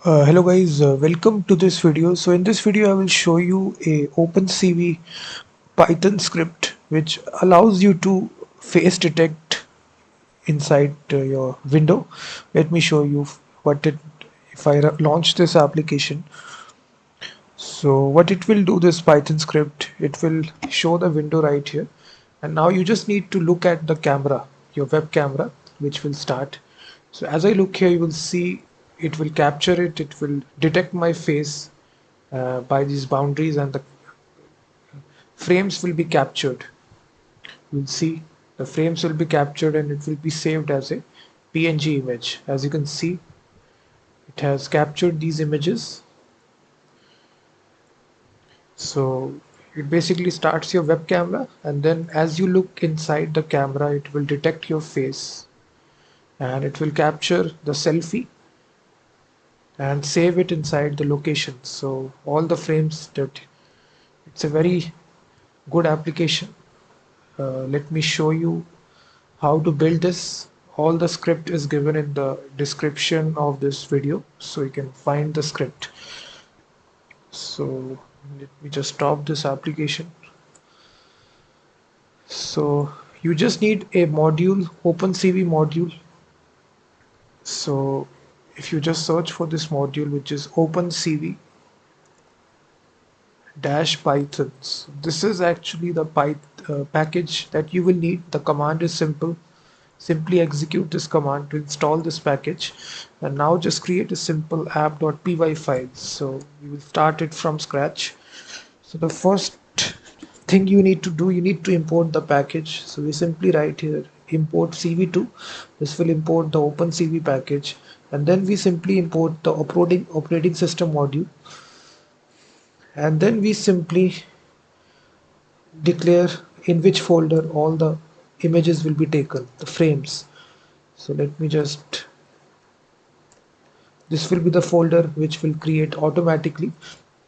Hello guys, welcome to this video. So in this video I will show you a OpenCV Python script which allows you to face detect inside your window. Let me show you what it if I launch this application. So what it will do, this Python script, it will show the window right here, and now you just need to look at the camera, your web camera, which will start. So as I look here, you will see it will capture it, it will detect my face by these boundaries, and the frames will be captured. You'll see the frames will be captured and it will be saved as a PNG image. As you can see, it has captured these images. So it basically starts your web camera, and then as you look inside the camera, it will detect your face and it will capture the selfie and save it inside the location. So all the frames that it's a very good application. Let me show you how to build this. All the script is given in the description of this video, so you can find the script. So let me just stop this application. So you just need a module, OpenCV module. So if you just search for this module, which is OpenCV dash Python. So this is actually the package that you will need. The command is simple. Simply execute this command to install this package, and now just create a simple app.py file. So we will start it from scratch. So the first thing you need to do, you need to import the package. So we simply write here import cv2. This will import the OpenCV package, and then we simply import the operating system module, and then we simply declare in which folder all the images will be taken, the frames. So let me just, this will be the folder which will create automatically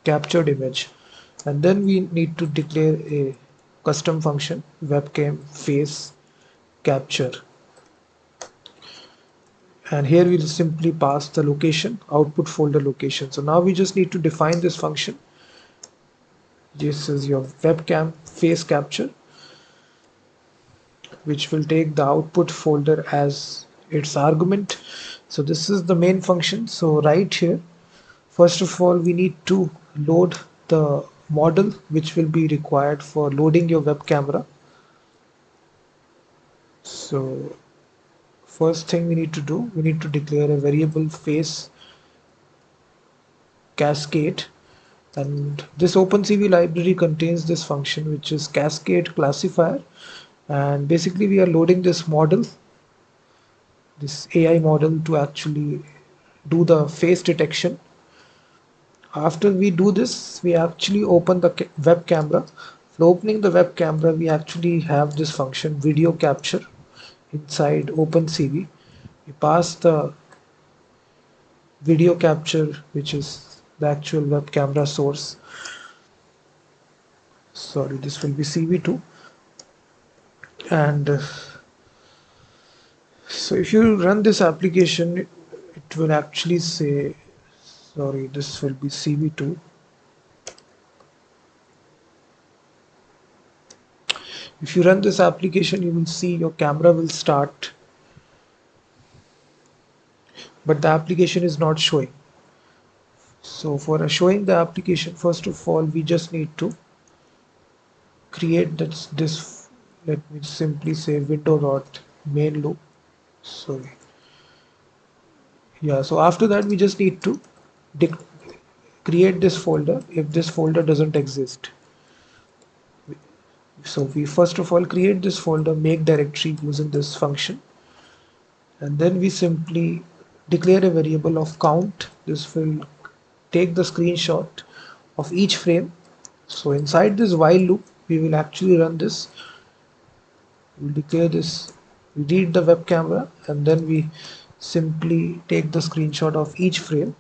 captured image, and then we need to declare a custom function webcam face capture, and here we'll simply pass the location, output folder location. So now we just need to define this function. This is your webcam face capture, which will take the output folder as its argument. So this is the main function. So right here, first of all, we need to load the model which will be required for loading your web camera. So first thing we need to do, we need to declare a variable face cascade, and this OpenCV library contains this function which is cascade classifier, and basically we are loading this model, this AI model, to actually do the face detection. After we do this, we actually open the web camera. For opening the web camera, we actually have this function video capture inside OpenCV. We pass the video capture, which is the actual web camera source. Sorry, this will be CV2. And so if you run this application, it will actually say, sorry, this will be CV2. If you run this application, you will see your camera will start, but the application is not showing. So for showing the application, first of all, we just need to create this, let me simply say window.main loop. Sorry. Yeah, so after that, we just need to create this folder if this folder doesn't exist. So we first of all create this folder, make directory using this function, and then we simply declare a variable of count. This will take the screenshot of each frame. So inside this while loop, we will actually run this. We'll declare this, we read the web camera, and then we simply take the screenshot of each frame.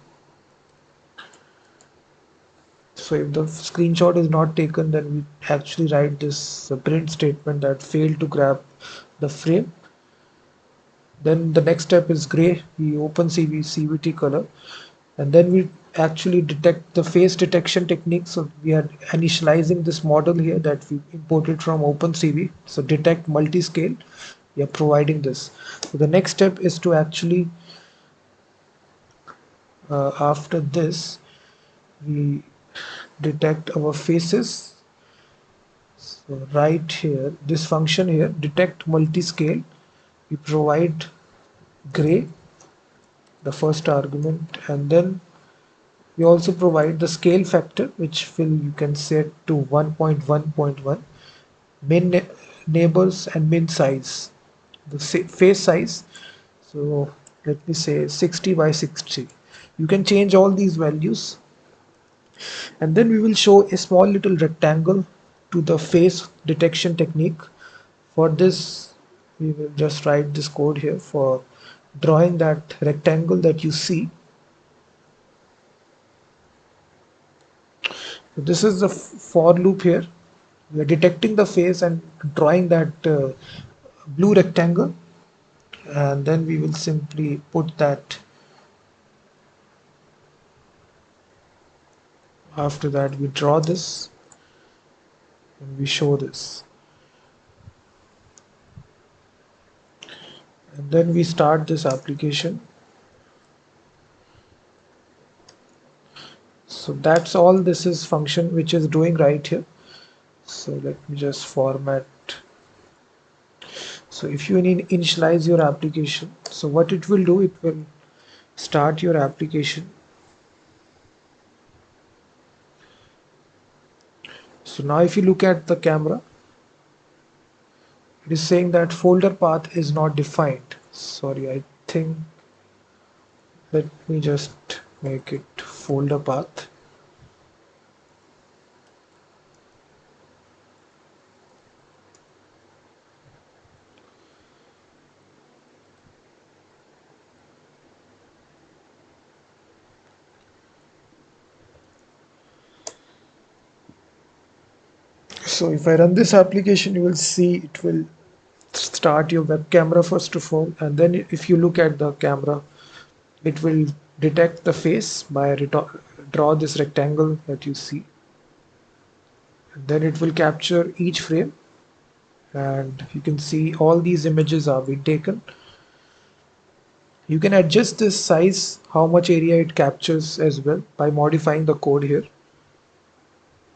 So if the screenshot is not taken, then we actually write this print statement that failed to grab the frame. Then the next step is gray. We open CVT color, and then we actually detect the face detection technique. So we are initializing this model here that we imported from OpenCV. So detect multi-scale, we are providing this. So the next step is to actually, after this, we detect our faces. So right here, this function here, detect multi-scale, we provide gray, the first argument, and then we also provide the scale factor, which will you can set to 1.1.1, min neighbors and min size, the face size. So let me say 60 by 60. You can change all these values, and then we will show a small little rectangle to the face detection technique. For this, we will just write this code here for drawing that rectangle that you see. So this is the for loop here. We are detecting the face and drawing that blue rectangle, and then we will simply put that. After that, we draw this and we show this, and then we start this application. So that's all this is function which is doing right here. So let me just format. So if you initialize your application, so what it will do, it will start your application. So now if you look at the camera, it is saying that folder path is not defined. Sorry, I think, let me just make it folder path. So if I run this application, you will see it will start your web camera first of all, and then if you look at the camera, it will detect the face by draw this rectangle that you see, and then it will capture each frame, and you can see all these images are being taken. You can adjust this size, how much area it captures as well, by modifying the code here.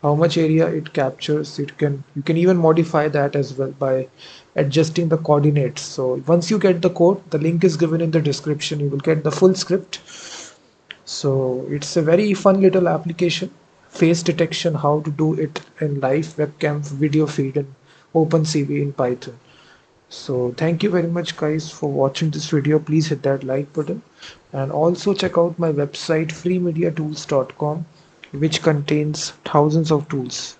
How much area it captures, you can even modify that as well by adjusting the coordinates. So once you get the code, the link is given in the description, you will get the full script. So it's a very fun little application, face detection, how to do it in live webcam video feed in OpenCV in Python. So thank you very much guys for watching this video. Please hit that like button, and also check out my website freemediatools.com, which contains thousands of tools.